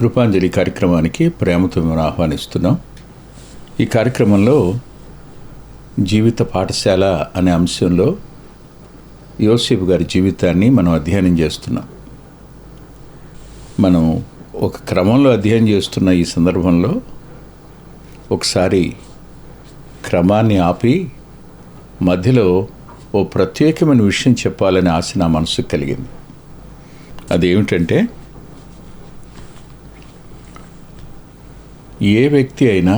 కృపాంజలి కార్యక్రమానికి ప్రేమతో మేము ఆహ్వానిస్తున్నాం. ఈ కార్యక్రమంలో జీవిత పాఠశాల అనే అంశంలో యోసేపు గారి జీవితాన్ని మనం అధ్యయనం చేస్తున్నాం. మనం ఒక క్రమంలో అధ్యయనం చేస్తున్న ఈ సందర్భంలో ఒకసారి క్రమాన్ని ఆపి మధ్యలో ఓ ప్రత్యేకమైన విషయం చెప్పాలనే ఆశ నా మనసుకు కలిగింది. అదేమిటంటే, ఏ వ్యక్తి అయినా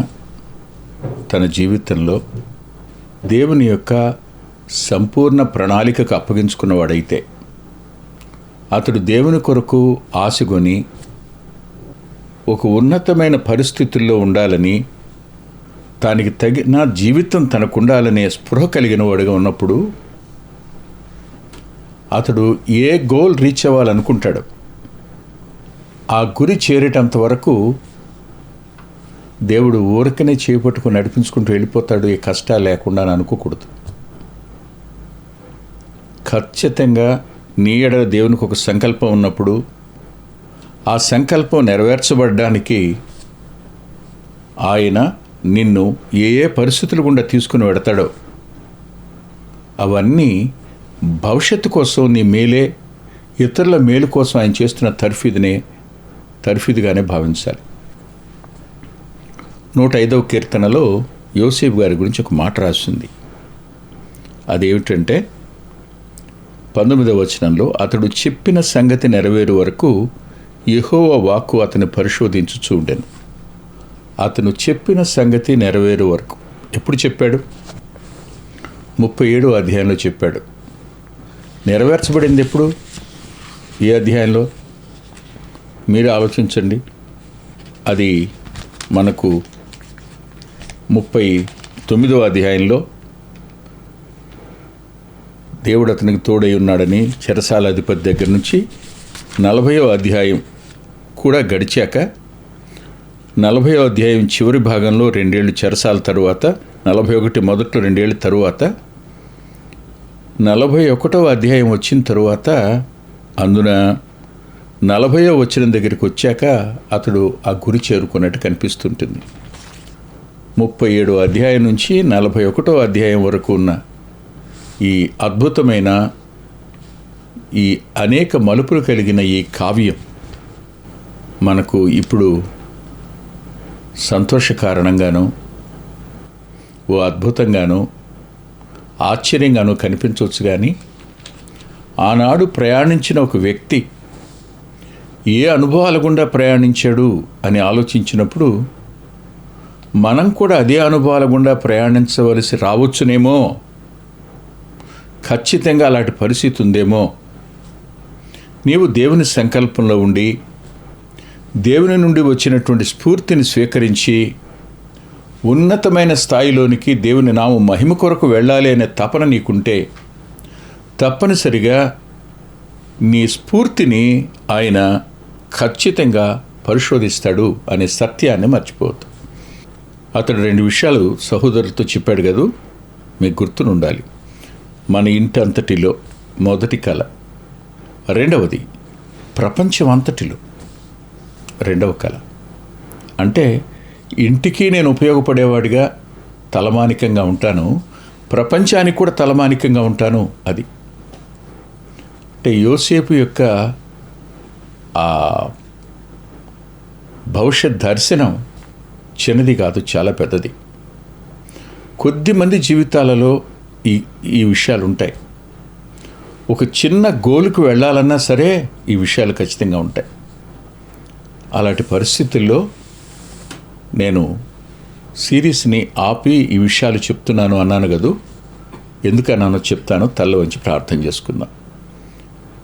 తన జీవితంలో దేవుని యొక్క సంపూర్ణ ప్రణాళికకు అప్పగించుకున్నవాడైతే, అతడు దేవుని కొరకు ఆశగొని ఒక ఉన్నతమైన పరిస్థితుల్లో ఉండాలని, దానికి తగిన జీవితం తనకుండాలనే స్పృహ కలిగిన వాడుగా ఉన్నప్పుడు అతడు ఏ గోల్ రీచ్ అవ్వాలనుకుంటాడు, ఆ గురి చేరేటంత వరకు దేవుడు ఊరికనే చేపట్టుకుని నడిపించుకుంటూ వెళ్ళిపోతాడు, ఏ కష్టాలు లేకుండా అని అనుకోకూడదు. ఖచ్చితంగా నీ ఎడల దేవునికి ఒక సంకల్పం ఉన్నప్పుడు ఆ సంకల్పం నెరవేర్చబడడానికి ఆయన నిన్ను ఏ ఏ పరిస్థితుల గుండా తీసుకుని వెడతాడో అవన్నీ భవిష్యత్తు కోసం, నీ మేలే, ఇతరుల మేలు కోసం ఆయన చేస్తున్న తర్ఫీదుగానే భావించాలి. 105వ కీర్తనలో యోసేపు గారి గురించి ఒక మాట రాసింది. అదేమిటంటే 19వ వచనంలో, అతడు చెప్పిన సంగతి నెరవేరు వరకు యెహోవా వాక్కు అతని పరిశోధించుచూ ఉండెను. అతను చెప్పిన సంగతి నెరవేరు వరకు ఎప్పుడు చెప్పాడు? 37వ అధ్యాయంలో చెప్పాడు. నెరవేర్చబడింది ఎప్పుడు? ఏ అధ్యాయంలో? మీరు ఆలోచించండి. అది మనకు 39వ అధ్యాయంలో దేవుడు అతనికి తోడై ఉన్నాడని చెరసాల అధిపతి దగ్గర నుంచి 40వ అధ్యాయం కూడా గడిచాక, 40వ అధ్యాయం చివరి భాగంలో 2 ఏళ్ళు చెరసాల తరువాత, 41 మొదట్లో 2 ఏళ్ళ తరువాత, 41వ అధ్యాయం వచ్చిన తరువాత, అందున 40వ వచనం దగ్గరికి వచ్చాక అతడు ఆ గురి చేరుకున్నట్టు కనిపిస్తుంటుంది. 37వ అధ్యాయం నుంచి 41వ అధ్యాయం వరకు ఉన్న ఈ అద్భుతమైన, ఈ అనేక మలుపులు కలిగిన ఈ కావ్యం మనకు ఇప్పుడు సంతోషకారణంగానూ, ఓ అద్భుతంగానూ, ఆశ్చర్యంగానూ కనిపించవచ్చు. కానీ ఆనాడు ప్రయాణించిన ఒక వ్యక్తి ఏ అనుభవాల గుండా ప్రయాణించాడు అని ఆలోచించినప్పుడు, మనం కూడా అదే అనుభవాల గుండా ప్రయాణించవలసి రావచ్చునేమో, ఖచ్చితంగా అలాంటి పరిస్థితి ఉందేమో. నీవు దేవుని సంకల్పంలో ఉండి దేవుని నుండి వచ్చినటువంటి స్ఫూర్తిని స్వీకరించి ఉన్నతమైన స్థాయిలోనికి దేవుని నామ మహిమ కొరకు వెళ్ళాలి అనే తపన నీకుంటే, తప్పనిసరిగా నీ స్ఫూర్తిని ఆయన ఖచ్చితంగా పరిశోధిస్తాడు అనే సత్యాన్ని మర్చిపోవద్దు. అతడు 2 విషయాలు సహోదరులతో చెప్పాడు కదా, మీకు గుర్తునుండాలి. మన ఇంటి అంతటిలో మొదటి కళ, రెండవది ప్రపంచం అంతటిలో రెండవ కళ. అంటే ఇంటికి నేను ఉపయోగపడేవాడిగా తలమానికంగా ఉంటాను, ప్రపంచానికి కూడా తలమానికంగా ఉంటాను. అది అంటే యోసేపు యొక్క ఆ భవిష్యత్ దర్శనం చిన్నది కాదు, చాలా పెద్దది. కొద్దిమంది జీవితాలలో ఈ విషయాలు ఉంటాయి. ఒక చిన్న గోలుకు వెళ్ళాలన్నా సరే ఈ విషయాలు ఖచ్చితంగా ఉంటాయి. అలాంటి పరిస్థితుల్లో నేను సిరీస్ని ఆపి ఈ విషయాలు చెప్తున్నాను అన్నాను కదూ. ఎందుకన్నానో చెప్తాను. తల్ల వంచి ప్రార్థన చేసుకుందాం.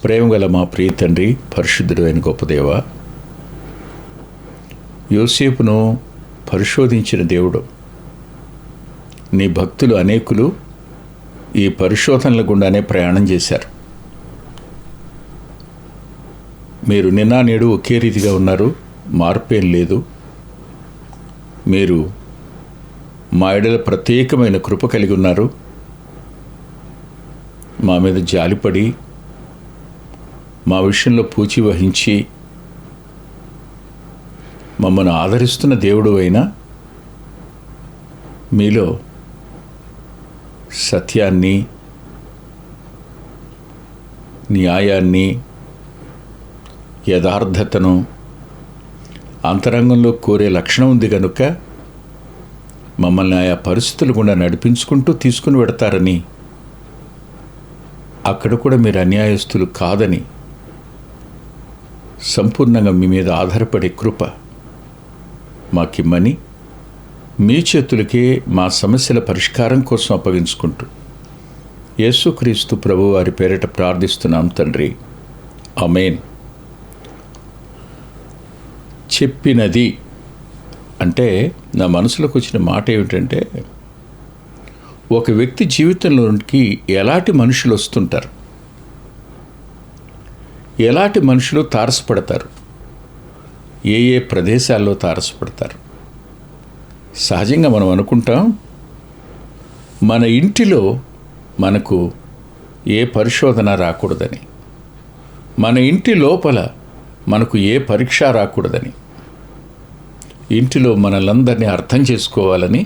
ప్రేమగల మా ప్రియ తండ్రి, పరిశుద్ధుడైన గొప్ప దేవ, యోసేపును పరిశోధించిన దేవుడు, నీ భక్తులు అనేకులు ఈ పరిశోధనల గుండానే ప్రయాణం చేశారు. మీరు నిన్న నేడు ఒకే రీతిగా ఉన్నారు, మార్పేం లేదు. మీరు మా ఎడల ప్రత్యేకమైన కృప కలిగి ఉన్నారు. మా మీద జాలిపడి మా విషయంలో పూచి వహించి మమ్మల్ని ఆదరిస్తున్న దేవుడు అయినా మీలో సత్యాన్ని, న్యాయాన్ని, యథార్థతను అంతరంగంలో కోరే లక్షణం ఉంది కనుక మమ్మల్ని ఆయా పరిస్థితులు గుండా నడిపించుకుంటూ తీసుకుని పెడతారని, అక్కడ కూడా మీరు అన్యాయస్తులు కాదని సంపూర్ణంగా మీ మీద ఆధారపడే కృప మాకిమ్మని మీ చేతులకే మా సమస్యల పరిష్కారం కోసం అప్పగించుకుంటూ యేసుక్రీస్తు ప్రభు వారి పేరిట ప్రార్థిస్తున్నాం తండ్రి. ఆమేన్. చెప్పినది అంటే నా మనసులోకి వచ్చిన మాట ఏమిటంటే, ఒక వ్యక్తి జీవితంలోనికి ఎలాంటి మనుషులు వస్తుంటారు, ఎలాంటి మనుషులు తారసపడతారు, ఏ ఏ ప్రదేశాల్లో తారసపడతారు. సహజంగా మనం అనుకుంటాం మన ఇంటిలో మనకు ఏ పరిశోధన రాకూడదని, మన ఇంటి లోపల మనకు ఏ పరీక్ష రాకూడదని, ఇంటిలో మనలందరినీ అర్థం చేసుకోవాలని,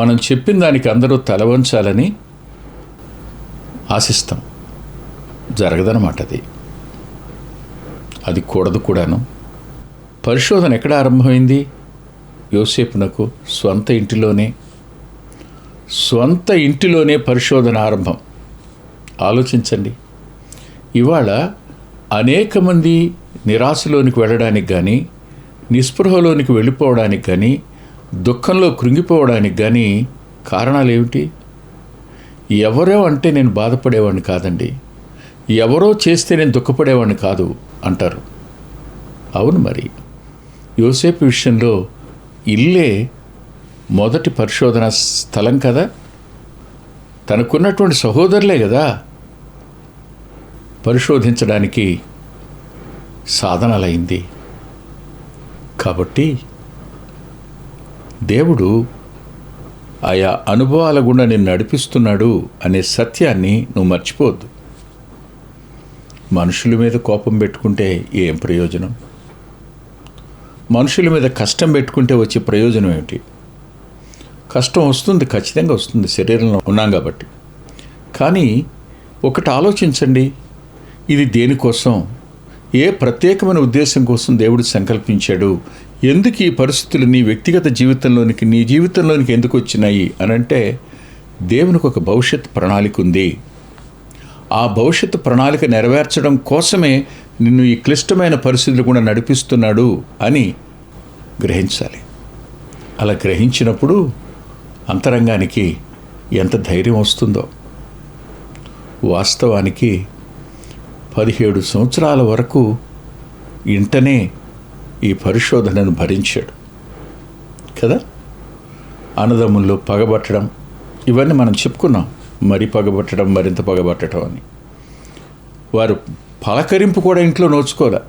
మనం చెప్పిన దానికి అందరూ తలవంచాలని ఆశిస్తాం. జరగదన్నమాట. అది కూడదు కూడాను. పరిశోధన ఎక్కడ ఆరంభమైంది? యోసేపునకు స్వంత ఇంటిలోనే పరిశోధన ఆరంభం. ఆలోచించండి. ఇవాళ అనేక మంది నిరాశలోనికి వెళ్ళడానికి కానీ, నిస్పృహలోనికి వెళ్ళిపోవడానికి కానీ, దుఃఖంలో కృంగిపోవడానికి కానీ కారణాలు ఏమిటి? ఎవరో అంటే నేను బాధపడేవాడిని కాదండి, ఎవరో చేస్తే నేను దుఃఖపడేవాడిని కాదు అంటారు. అవును, మరి యోసేపు విషయంలో ఇల్లే మొదటి పరిశోధన స్థలం కదా. తనకున్నటువంటి సహోదరులే కదా పరిశోధించడానికి సాధనాలైంది. కాబట్టి దేవుడు ఆయా అనుభవాల గుండా నిన్ను నడిపిస్తున్నాడు అనే సత్యాన్ని నువ్వు మర్చిపోవద్దు. మనుషుల మీద కోపం పెట్టుకుంటే ఏం ప్రయోజనం? మనుషుల మీద కష్టం పెట్టుకుంటే వచ్చే ప్రయోజనం ఏమిటి? కష్టం వస్తుంది, ఖచ్చితంగా వస్తుంది, శరీరంలో ఉన్నాం కాబట్టి. కానీ ఒకటి ఆలోచించండి, ఇది దేనికోసం, ఏ ప్రత్యేకమైన ఉద్దేశం కోసం దేవుడు సంకల్పించాడు? ఎందుకు ఈ పరిస్థితులు నీ వ్యక్తిగత జీవితంలోనికి, నీ జీవితంలోనికి ఎందుకు వచ్చినాయి అనంటే, దేవునికి ఒక భవిష్యత్ ప్రణాళిక ఉంది. ఆ భవిష్యత్తు ప్రణాళిక నెరవేర్చడం కోసమే నిన్ను ఈ క్లిష్టమైన పరిస్థితులు కూడా నడిపిస్తున్నాడు అని గ్రహించాలి. అలా గ్రహించినప్పుడు అంతరంగానికి ఎంత ధైర్యం వస్తుందో. వాస్తవానికి 17 సంవత్సరాల వరకు ఇంటనే ఈ పరిశోధనను భరించాడు కదా. అన్నదమ్ముల్లో పగబట్టడం, ఇవన్నీ మనం చెప్పుకున్నాం. మరి పగబట్టడం, మరింత పగబట్టడం అని. వారు పలకరింపు కూడా ఇంట్లో నోచుకోలే.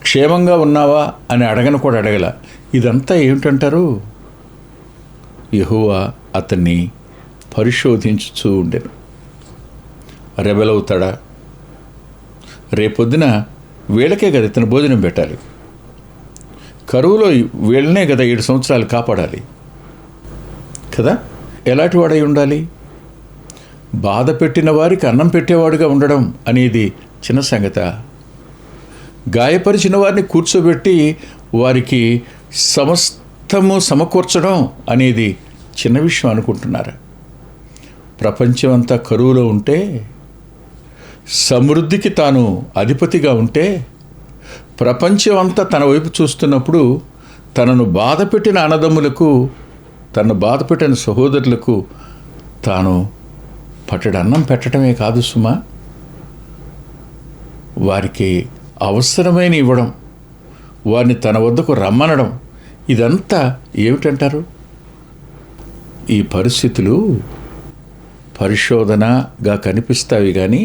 క్షేమంగా ఉన్నావా అని అడగను కూడా అడగల. ఇదంతా ఏమిటంటారు? యెహోవా అతన్ని పరిశోధించుచూ ఉండెను. రెబెలవుతాడా? రేపొద్దున వీళ్ళకే కదా ఇతను భోజనం పెట్టాలి. కరువులో వీళ్ళనే కదా 7 సంవత్సరాలు కాపాడాలి కదా. ఎలాంటి వాడై ఉండాలి? బాధ పెట్టిన వారికి అన్నం పెట్టేవాడుగా ఉండడం అనేది చిన్న సంగత? గాయపరిచిన వారిని కూర్చోబెట్టి వారికి సమస్తము సమకూర్చడం అనేది చిన్న విషయం అనుకుంటున్నారా? ప్రపంచమంతా కరువులో ఉంటే, సమృద్ధికి తాను అధిపతిగా ఉంటే, ప్రపంచం అంతా తన వైపు చూస్తున్నప్పుడు తనను బాధపెట్టిన అన్నదమ్ములకు, తనను బాధపెట్టిన సహోదరులకు తాను పట్టెడు అన్నం పెట్టడమే కాదు సుమా, వారికి అవసరమైన ఇవ్వడం, వారిని తన వద్దకు రమ్మనడం, ఇదంతా ఏమిటంటారు? ఈ పరిస్థితులు పరిశోధనగా కనిపిస్తాయి, కానీ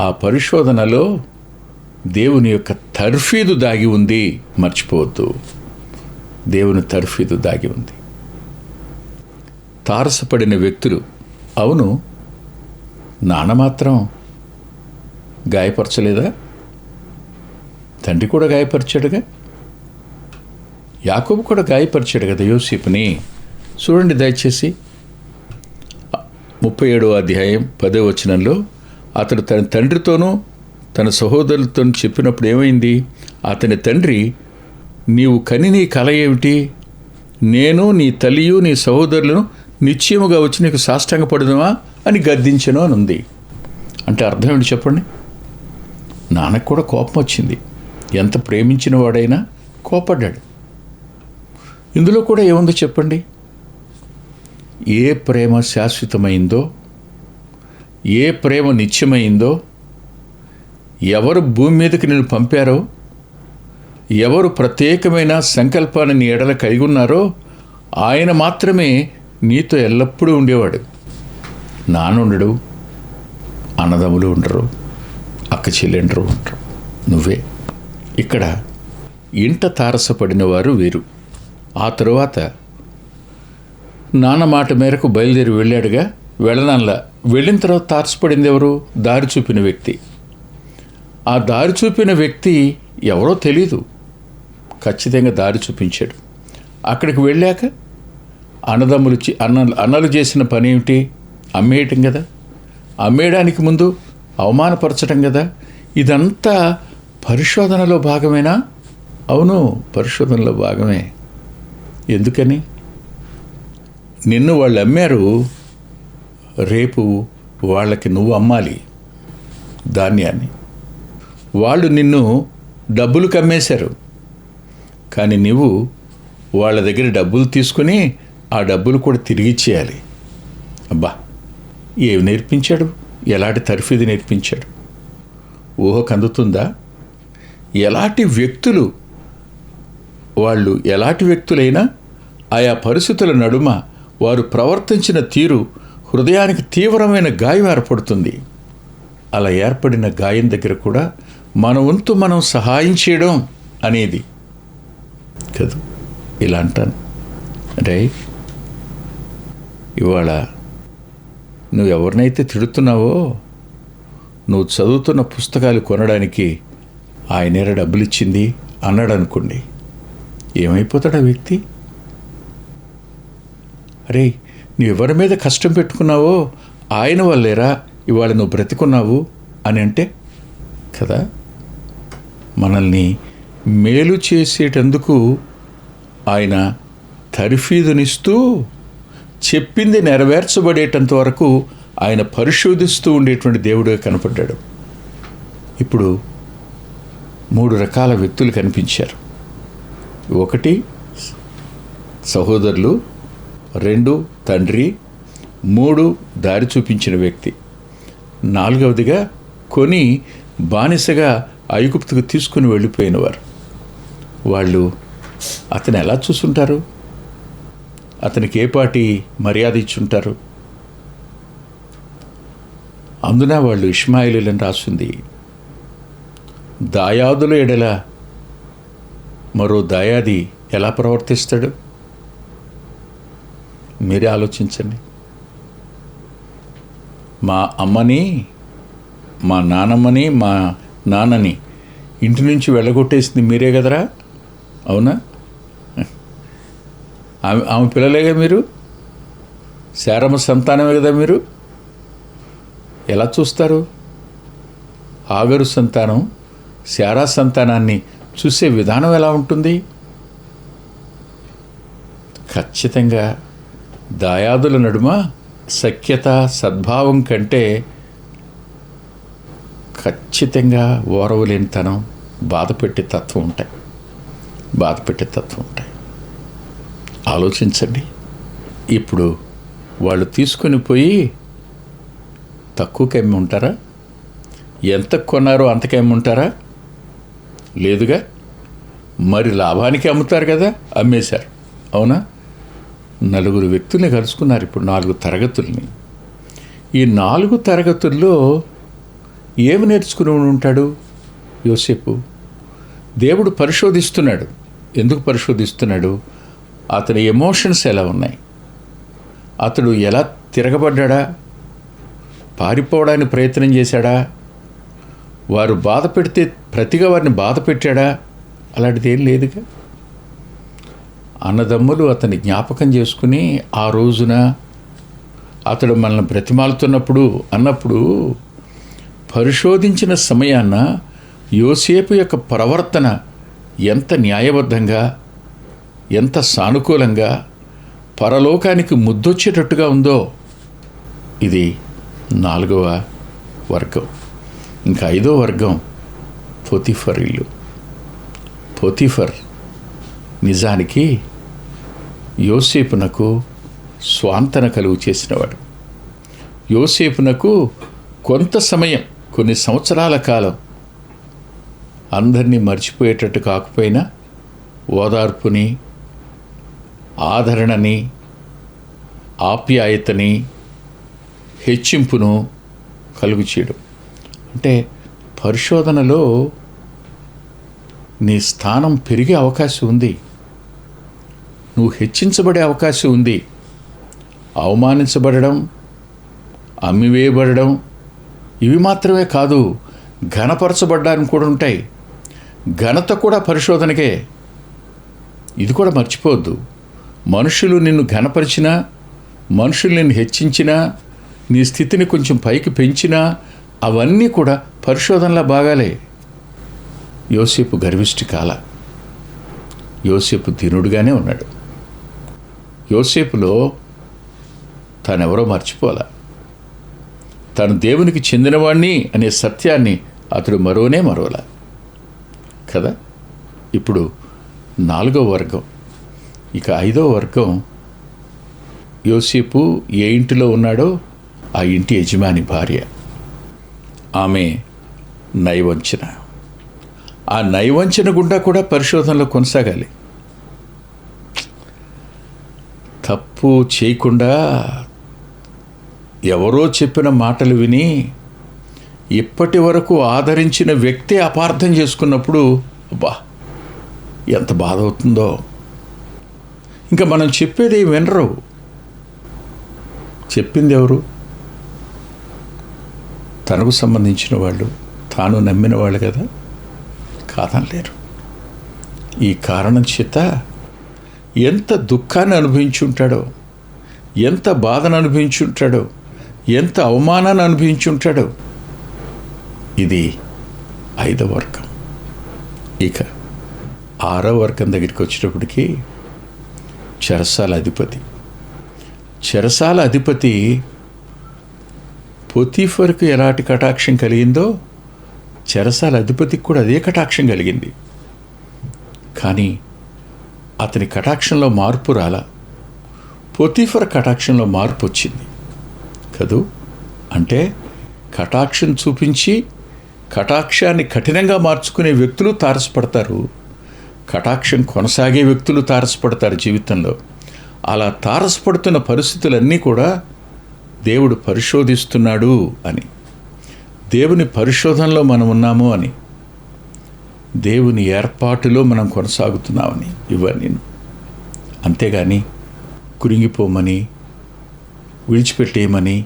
ఆ పరిశోధనలో దేవుని యొక్క తర్ఫీదు దాగి ఉంది. మర్చిపోవద్దు, దేవుని తర్ఫీదు దాగి ఉంది. తారసపడిన వ్యక్తులు, అవును, నాన్న మాత్రం గాయపరచలేదా? తండ్రి కూడా గాయపరిచాడుగా, యాకోబు కూడా గాయపరిచాడు కదా యోసేపుని. చూడండి దయచేసి 37వ అధ్యాయం 10వ వచనంలో అతడు తన తండ్రితోనూ తన సహోదరులతో చెప్పినప్పుడు ఏమైంది? అతని తండ్రి, నీవు కని నీ కల ఏమిటి? నేను నీ తల్లియు నీ సహోదరులను నిశ్చయముగా వచ్చి నీకు సాష్టాంగపడుదుమా అని గద్దించను అని ఉంది. అంటే అర్థం ఏంటి చెప్పండి? నాన్నకు కూడా కోపం వచ్చింది. ఎంత ప్రేమించిన వాడైనా కోపడ్డాడు. ఇందులో కూడా ఏముందో చెప్పండి? ఏ ప్రేమ శాశ్వతమైందో, ఏ ప్రేమ నిత్యమైందో, ఎవరు భూమి మీదకి నిన్ను పంపారో, ఎవరు ప్రత్యేకమైన సంకల్పాన్ని నీ ఎడల కలిగి ఉన్నారో ఆయన మాత్రమే నీతో ఎల్లప్పుడూ ఉండేవాడు. నానుండడు, అన్నదమ్ములు ఉండరు, అక్క చెల్లెండరు ఉండరు, నువ్వే. ఇక్కడ ఇంట తారసపడిన వారు వేరు. ఆ తరువాత నాన్న మాట మేరకు బయలుదేరి వెళ్ళాడుగా, వెళ్ళనల్లా. వెళ్ళిన తర్వాత తారసపడింది ఎవరు? దారి చూపిన వ్యక్తి. ఆ దారి చూపిన వ్యక్తి ఎవరో తెలీదు, ఖచ్చితంగా దారి చూపించాడు. అక్కడికి వెళ్ళాక అన్నలు చేసిన పని ఏమిటి? అమ్మేయటం కదా. అమ్మేయడానికి ముందు అవమానపరచడం కదా. ఇదంతా పరిశోధనలో భాగమేనా? అవును, పరిశోధనలో భాగమే. ఎందుకని? నిన్ను వాళ్ళు అమ్మారు, రేపు వాళ్ళకి నువ్వు అమ్మాలి ధాన్యాన్ని. వాళ్ళు నిన్ను డబ్బులు కమ్మేశారు, కానీ నువ్వు వాళ్ళ దగ్గర డబ్బులు తీసుకుని ఆ డబ్బులు కూడా తిరిగి ఇచ్చేయాలి. అబ్బా, ఏమి నేర్పించాడు? ఎలాంటి తర్ఫీదు నేర్పించాడు? ఊహకు అందుతుందా? ఎలాంటి వ్యక్తులు వాళ్ళు, ఎలాంటి వ్యక్తులైనా ఆయా పరిస్థితుల నడుమ వారు ప్రవర్తించిన తీరు హృదయానికి తీవ్రమైన గాయం ఏర్పడుతుంది. అలా ఏర్పడిన గాయం దగ్గర కూడా మన వంతు మనం సహాయం చేయడం అనేది కాదు. ఇలా అంటాను, రే ఇవాళ నువ్వు ఎవరినైతే తిడుతున్నావో, నువ్వు చదువుతున్న పుస్తకాలు కొనడానికి ఆయనేరా డబ్బులు ఇచ్చింది అన్నాడు అనుకోండి, ఏమైపోతాడు ఆ వ్యక్తి? అరే, నువ్వు ఎవరి మీద కష్టం పెట్టుకున్నావో ఆయన వల్లేరా ఇవాళ నువ్వు బ్రతికున్నావు అని అంటే కదా. మనల్ని మేలు చేసేటందుకు ఆయన తర్ఫీదునిస్తూ చెప్పింది నెరవేర్చబడేటంత వరకు ఆయన పరిశోధిస్తూ ఉండేటువంటి దేవుడిగా కనపడ్డాడు. ఇప్పుడు 3 రకాల వ్యక్తులు కనిపించారు. 1 సహోదరులు, 2 తండ్రి, 3 దారి చూపించిన వ్యక్తి, 4వదిగా కొని బానిసగా ఐగుప్తుకు తీసుకుని వెళ్ళిపోయినవారు. వాళ్ళు అతను ఎలా చూసుంటారు? అతనికి ఏపాటి మర్యాద ఇచ్చుంటారు? అందున వాళ్ళు ఇష్మాయేలీయులని రాసింది. దాయాదుల ఎడల మరో దాయాది ఎలా ప్రవర్తిస్తాడు? మీరే ఆలోచించండి. మా అమ్మని, మా నాన్నమ్మని, మా నాన్నని ఇంటి నుంచి వెళ్ళగొట్టేసింది మీరే కదరా, అవునా? ఆమె పిల్లలేగా మీరు, శారమ్మ సంతానమే కదా మీరు. ఎలా చూస్తారు? ఆగరు సంతానం శారా సంతానాన్ని చూసే విధానం ఎలా ఉంటుంది? ఖచ్చితంగా దాయాదుల నడుమ సఖ్యత, సద్భావం కంటే ఖచ్చితంగా ఓరవలేనితనం, బాధపెట్టే తత్వం ఉంటాయి. ఆలోచించండి. ఇప్పుడు వాళ్ళు తీసుకొని పోయి తక్కువకి అమ్మి ఉంటారా? ఎంత కొన్నారో అంతకి అమ్మి ఉంటారా? లేదుగా. మరి లాభానికి అమ్ముతారు కదా, అమ్మేశారు. అవునా? 4 వ్యక్తుల్ని కలుసుకున్నారు ఇప్పుడు, 4 తరగతుల్ని. ఈ 4 తరగతుల్లో ఏమి నేర్చుకుని ఉంటాడు యోసేపు? దేవుడు పరిశోధిస్తున్నాడు. ఎందుకు పరిశోధిస్తున్నాడు? అతని ఎమోషన్స్ ఎలా ఉన్నాయి? అతడు ఎలా తిరగబడ్డా? పారిపోవడానికి ప్రయత్నం చేశాడా? వారు బాధ పెడితే ప్రతిగా వారిని బాధ పెట్టాడా? అలాంటిది ఏం లేదుగా. అన్నదమ్ములు అతన్ని జ్ఞాపకం చేసుకుని ఆ రోజున అతడు మనల్ని బ్రతిమాలుతున్నప్పుడు అన్నప్పుడు పరిశోధించిన సమయాన యోసేపు యొక్క ప్రవర్తన ఎంత న్యాయబద్ధంగా, ఎంత సానుకూలంగా, పరలోకానికి ముద్దొచ్చేటట్టుగా ఉందో. ఇది 4వ వర్గం. ఇంకా 5వ వర్గం పొతిఫర్ ఇల్లు. పొతిఫర్ నిజానికి యోసేపునకు స్వాంతన కలుగు చేసినవాడు. యోసేపునకు కొంత సమయం, కొన్ని సంవత్సరాల కాలం అందరినీ మర్చిపోయేటట్టు కాకపోయినా ఓదార్పుని, ఆదరణని, ఆప్యాయతని, హెచ్చింపును కలుగు చేయడం. అంటే పరిశోధనలో నీ స్థానం పెరిగే అవకాశం ఉంది. నువ్వు హెచ్చించబడే అవకాశం ఉంది. అవమానించబడడం, అమ్మివేయబడడం ఇవి మాత్రమే కాదు, ఘనపరచబడ్డానికి కూడా ఉంటాయి. ఘనత కూడా పరిశోధనకే. ఇది కూడా మర్చిపోవద్దు. మనుషులు నిన్ను ఘనపరిచినా, మనుషులు నిన్ను హెచ్చించినా, నీ స్థితిని కొంచెం పైకి పెంచినా అవన్నీ కూడా పరిశోధనలా భాగాలే. యోసేపు గర్విష్టి కాల. యోసేపు దీనుడుగానే ఉన్నాడు. యోసేపులో తానెవరో మర్చిపోలా. తాను దేవునికి చెందినవాణ్ణి అనే సత్యాన్ని అతడు మరోలా కదా. ఇప్పుడు 4వ వర్గం. ఇక 5వ వర్గం, యోసేపు ఏ ఇంటిలో ఉన్నాడో ఆ ఇంటి యజమాని భార్య. ఆమె నైవంచన. ఆ నైవంచన గుండా కూడా పరిశోధనలో కొనసాగాలి. తప్పు చేయకుండా ఎవరో చెప్పిన మాటలు విని ఇప్పటి వరకు ఆదరించిన వ్యక్తే అపార్థం చేసుకున్నప్పుడు అబ్బా ఎంత బాధ అవుతుందో. ఇంకా మనం చెప్పేది వినరు. చెప్పింది ఎవరు? తనకు సంబంధించిన వాళ్ళు, తాను నమ్మిన వాళ్ళు కదా. కాదనలేరు. ఈ కారణం చేత ఎంత దుఃఖాన్ని అనుభవించుంటాడో, ఎంత బాధను అనుభవించుంటాడో, ఎంత అవమానాన్ని అనుభవించుంటాడో. ఇది 5వ వర్గం. ఇక 6వ వర్గం దగ్గరికి వచ్చేటప్పటికి చెరసాల అధిపతి. చెరసాల అధిపతి పొతీఫర్కు ఎలాంటి కటాక్షం కలిగిందో చెరసాల అధిపతికి కూడా అదే కటాక్షం కలిగింది. కానీ అతని కటాక్షంలో మార్పు రాలా. పొతీఫర్ కటాక్షంలో మార్పు వచ్చింది కదూ. అంటే కటాక్షం చూపించి కటాక్షాన్ని కఠినంగా మార్చుకునే వ్యక్తులు తారసపడతారు. కటాక్షం కొనసాగే వ్యక్తులు తారసపడతారు జీవితంలో. అలా తారసపడుతున్న పరిస్థితులన్నీ కూడా దేవుడు పరిశోధిస్తున్నాడు అని, దేవుని పరిశోధనలో మనం ఉన్నాము అని, దేవుని ఏర్పాటులో మనం కొనసాగుతున్నామని, ఇవన్నీ. అంతేగాని కురింగిపోమని, విడిచిపెట్టేయమని,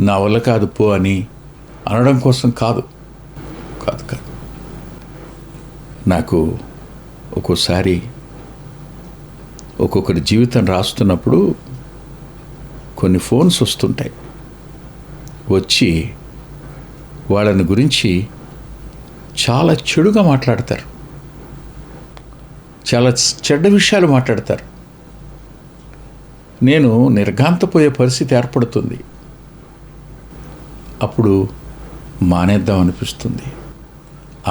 నా వల్ల కాదు పో అని అనడం కోసం కాదు. నాకు ఒక్కోసారి ఒక్కొక్కరి జీవితం రాస్తున్నప్పుడు కొన్ని ఫోన్స్ వస్తుంటాయి. వచ్చి వాళ్ళని గురించి చాలా చెడుగా మాట్లాడతారు, చాలా చెడ్డ విషయాలు మాట్లాడతారు. నేను నిర్ఘాంతపోయే పరిస్థితి ఏర్పడుతుంది. అప్పుడు మానేద్దాం అనిపిస్తుంది,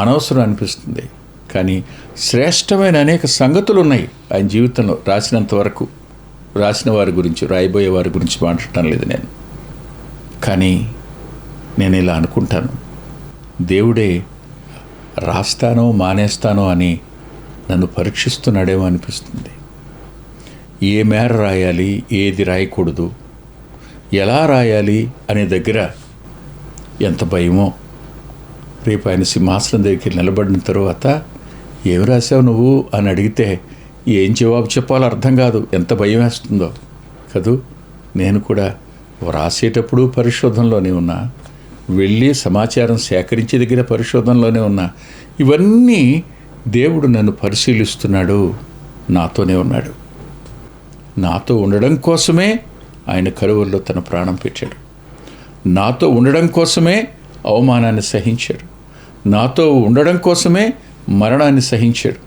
అనవసరం అనిపిస్తుంది. కానీ శ్రేష్టమైన అనేక సంగతులు ఉన్నాయి ఆయన జీవితంలో. రాసినంత వరకు, రాసిన వారి గురించి, రాయబోయే వారి గురించి మాట్లాడటం లేదు నేను. కానీ నేను ఇలా అనుకుంటాను, దేవుడే రాస్తానో మానేస్తానో అని నన్ను పరీక్షిస్తున్నాడేమో అనిపిస్తుంది. ఏ మేర రాయాలి, ఏది రాయకూడదు, ఎలా రాయాలి అనే దగ్గర ఎంత భయమో. రేపు ఆయన సింహాసనం దగ్గరికి నిలబడిన తర్వాత ఏమి రాసావు నువ్వు అని అడిగితే ఏం జవాబు చెప్పాలో అర్థం కాదు. ఎంత భయం వేస్తుందో కదూ. నేను కూడా వ్రాసేటప్పుడు పరిశోధనలోనే ఉన్నా, వెళ్ళి సమాచారం సేకరించే దగ్గర పరిశోధనలోనే ఉన్నా. ఇవన్నీ దేవుడు నన్ను పరిశీలిస్తున్నాడు, నాతోనే ఉన్నాడు. నాతో ఉండడం కోసమే ఆయన కరువుల్లో తన ప్రాణం పెట్టాడు. నాతో ఉండడం కోసమే అవమానాన్ని సహించాడు. నాతో ఉండడం కోసమే మరణాన్ని సహించాడు.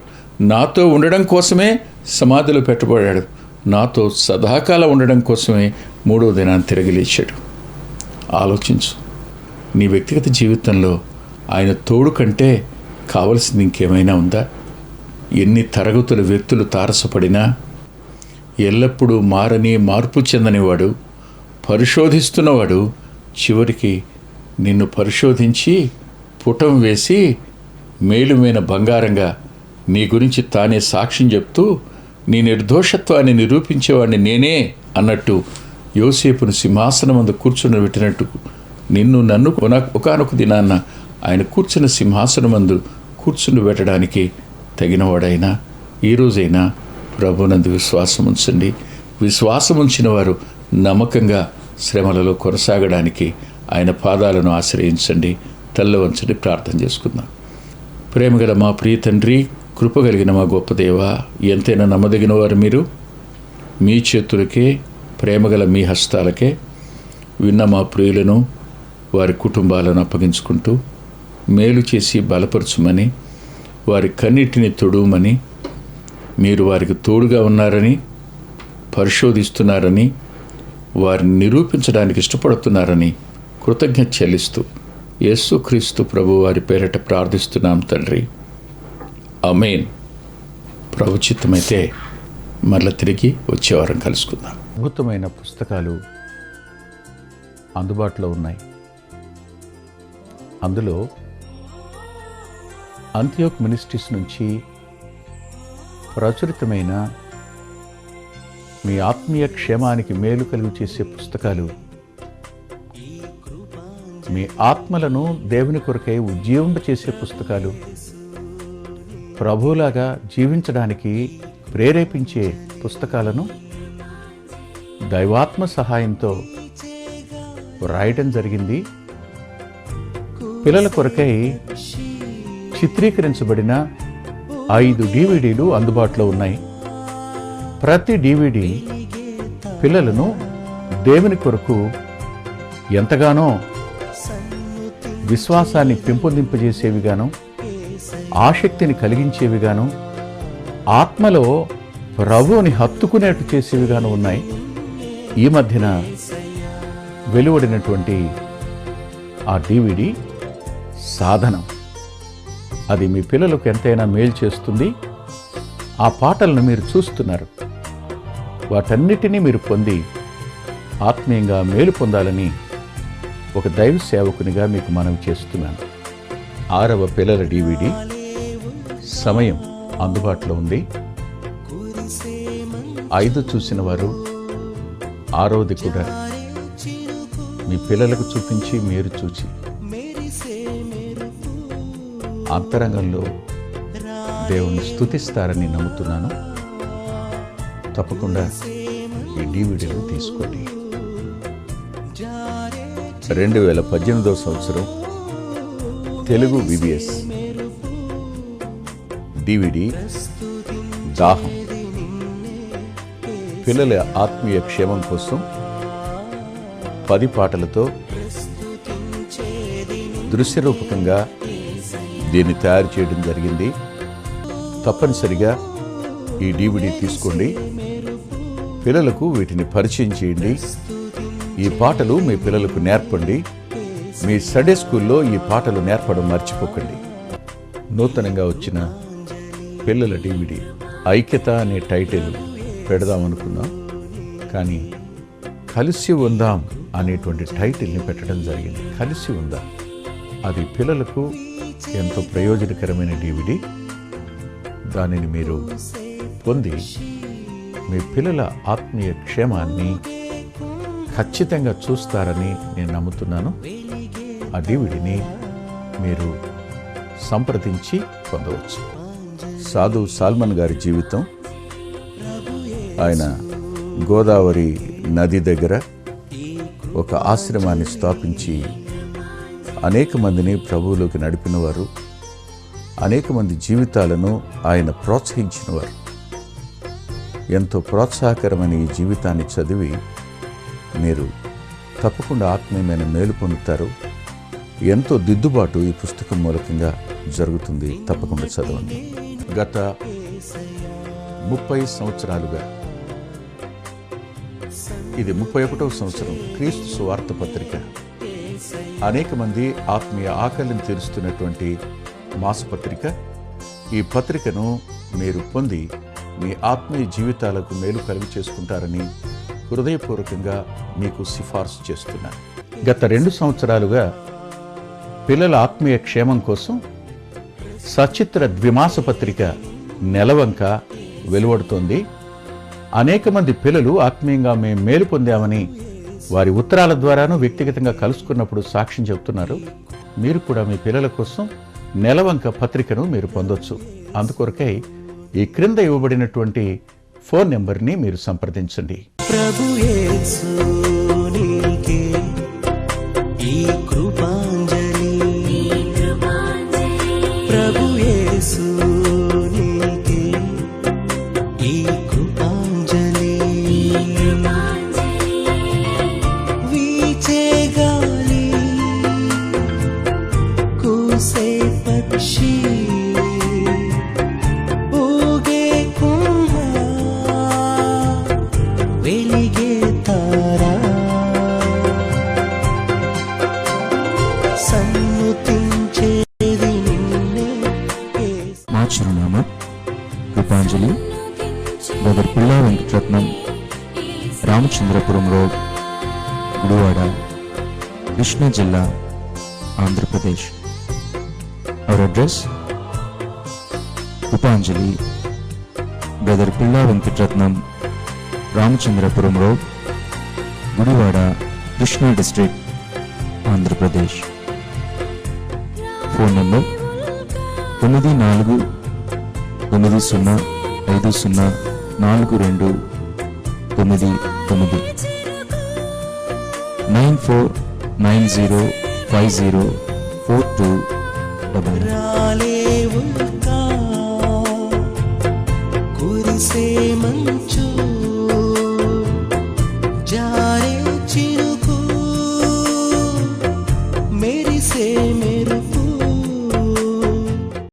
నాతో ఉండడం కోసమే సమాధిలో పెట్టబడాడు. నాతో సదాకాలం ఉండడం కోసమే 3వ దినాన్ని తిరిగి లేచాడు. ఆలోచించు, నీ వ్యక్తిగత జీవితంలో ఆయన తోడు కంటే కావలసింది ఇంకేమైనా ఉందా? ఎన్ని తరగతుల వ్యక్తులు తారసపడినా ఎల్లప్పుడూ మారని, మార్పు చెందనివాడు, పరిశోధిస్తున్నవాడు చివరికి నిన్ను పరిశోధించి పుటం వేసి మేలుమైన బంగారంగా నీ గురించి తానే సాక్ష్యం చెప్తూ నీ నిర్దోషత్వాన్ని నిరూపించేవాడిని నేనే అన్నట్టు యోసేపును సింహాసనమందు కూర్చుని పెట్టినట్టు నిన్ను నన్ను ఒకానొక దినాన్న ఆయన కూర్చున్న సింహాసనమందు కూర్చుని పెట్టడానికి తగినవాడైనా ఈ రోజైనా ప్రభునందు విశ్వాసం ఉంచండి. విశ్వాసం ఉంచిన వారు నమ్మకంగా శ్రమలలో కొనసాగడానికి ఆయన పాదాలను ఆశ్రయించండి. తల్ల వంచండి, ప్రార్థన చేసుకుందాం. ప్రేమగల మా ప్రియ తండ్రి, కృపగలిగిన మా గొప్ప దేవ, ఎంతైనా నమ్మదగిన వారు మీరు. మీ చేతులకే, ప్రేమగల మీ హస్తాలకే విన్న మా ప్రియులను, వారి కుటుంబాలను అప్పగించుకుంటూ మేలు చేసి బలపరచుమని, వారి కన్నిటిని తొడుమని, మీరు వారికి తోడుగా ఉన్నారని, పరిశోధిస్తున్నారని, వారిని నిరూపించడానికి ఇష్టపడుతున్నారని కృతజ్ఞత చెల్లిస్తూ యేసుక్రీస్తు ప్రభు వారి పేరట ప్రార్థిస్తున్నాం తండ్రి. ఆమేన్. ప్రభు చిత్తమైతే మరల తిరిగి వచ్చేవారం కలుసుకుందాం. అద్భుతమైన పుస్తకాలు అందుబాటులో ఉన్నాయి. అందులో అంత్యోక్ మినిస్ట్రీస్ నుంచి ప్రచురితమైన మీ ఆత్మీయ క్షేమానికి మేలు కలుగు చేసే పుస్తకాలు, మీ ఆత్మలను దేవుని కొరకై ఉజ్జీవింప చేసే పుస్తకాలు, ప్రభువులాగా జీవించడానికి ప్రేరేపించే పుస్తకాలను దైవాత్మ సహాయంతో రాయటం జరిగింది. పిల్లల కొరకై చిత్రీకరించబడిన 5 DVDలు అందుబాటులో ఉన్నాయి. ప్రతి DVD పిల్లలను దేవుని కొరకు ఎంతగానో విశ్వాసాన్ని పెంపొందింపజేసేవిగాను, ఆసక్తిని కలిగించేవిగాను, ఆత్మలో ప్రభువుని హత్తుకునేట్టు చేసేవిగాను ఉన్నాయి. ఈ మధ్యన వెలువడినటువంటి ఆ DVD సాధనం, అది మీ పిల్లలకు ఎంతైనా మేలు చేస్తుంది. ఆ పాటలను మీరు చూస్తున్నారు. వాటన్నిటినీ మీరు పొంది ఆత్మీయంగా మేలు పొందాలని ఒక దైవ సేవకునిగా మీకు మనవి చేస్తున్నాను. 6వ పిల్లల DVD సమయం అందుబాటులో ఉంది. 5 చూసిన వారు 6వది కూడా మీ పిల్లలకు చూపించి మీరు చూచి అంతరంగంలో దేవుని స్తుతిస్తారని నమ్ముతున్నాను. తప్పకుండా ఈ DVDలు తీసుకోండి. 2018వ సంవత్సరం తెలుగు VBS DVD దాహం, పిల్లల ఆత్మీయ క్షేమం కోసం 10 పాటలతో దృశ్యరూపకంగా దీన్ని తయారు చేయడం జరిగింది. తప్పనిసరిగా ఈ DVD తీసుకోండి. పిల్లలకు వీటిని పరిచయం చేయండి. ఈ పాటలు మీ పిల్లలకు నేర్పండి. మీ సండే స్కూల్లో ఈ పాటలు నేర్పడం మర్చిపోకండి. నూతనంగా వచ్చిన పిల్లల DVD ఐక్యత అనే టైటిల్ పెడదామనుకున్నాం, కానీ కలిసి ఉందాం అనేటువంటి టైటిల్ని పెట్టడం జరిగింది. కలిసి ఉందాం, అది పిల్లలకు ఎంతో ప్రయోజనకరమైన DVD. దానిని మీరు పొంది మీ పిల్లల ఆత్మీయ క్షేమాన్ని ఖచ్చితంగా చూస్తారని నేను నమ్ముతున్నాను. ఆ DVDని మీరు సంప్రదించి పొందవచ్చు. సాధు సాల్మన్ గారి జీవితం, ఆయన గోదావరి నది దగ్గర ఒక ఆశ్రమాన్ని స్థాపించి అనేక మందిని ప్రభువులోకి నడిపినవారు, అనేక మంది జీవితాలను ఆయన ప్రోత్సహించినవారు. ఎంతో ప్రోత్సాహకరమైన ఈ జీవితాన్ని చదివి మీరు తప్పకుండా ఆత్మీయమైన మేలు పొందుతారు. ఎంతో దిద్దుబాటు ఈ పుస్తకం మూలకంగా జరుగుతుంది. తప్పకుండా చదవండి. గత 30 సంవత్సరాలుగా, ఇది 31వ సంవత్సరం, క్రీస్తు సువార్త పత్రిక అనేక మంది ఆత్మీయ ఆకలిని తీరుస్తున్నటువంటి మాసపత్రిక. ఈ పత్రికను మీరు పొంది మీ ఆత్మీయ జీవితాలకు మేలు కలుగు చేసుకుంటారని హృదయపూర్వకంగా మీకు సిఫార్సు చేస్తున్నాను. గత 2 సంవత్సరాలుగా పిల్లల ఆత్మీయ క్షేమం కోసం సచిత్ర ద్విమాస పత్రిక నెలవంక వెలువడుతోంది. అనేక మంది పిల్లలు ఆత్మీయంగా మేము మేలు పొందామని వారి ఉత్తరాల ద్వారాను వ్యక్తిగతంగా కలుసుకున్నప్పుడు సాక్ష్యం చెబుతున్నారు. మీరు కూడా మీ పిల్లల కోసం నెలవంక పత్రికను మీరు పొందొచ్చు. అందుకొరకై ఈ క్రింద ఇవ్వబడినటువంటి ఫోన్ నెంబర్ని మీరు సంప్రదించండి. ప్రభు యేసు నీకే ఈ కృపాంజలి, ప్రభు యేసు నీకే ఈ కృపాంజలి. వీచే గాలి, కూసే పక్షి, ఊగే కుంభ, వెలిగే తారా, సన్నుతించేది నిన్నే. మా చిరునామా కృపాంజలి, బ్రదర్ పిల్లా వెంకటరత్నం, రామచంద్రపురం రోడ్, గుడివాడ, కృష్ణా జిల్లా, Andhra Pradesh. Our address: Krupanjali, brother Pilla Venkataratnam, Ramachandrapuram road, Gudivada, Krishna district, Andhra Pradesh. Phone number 9490504299 9490504299. రాలేవుగా కురిసే మంచు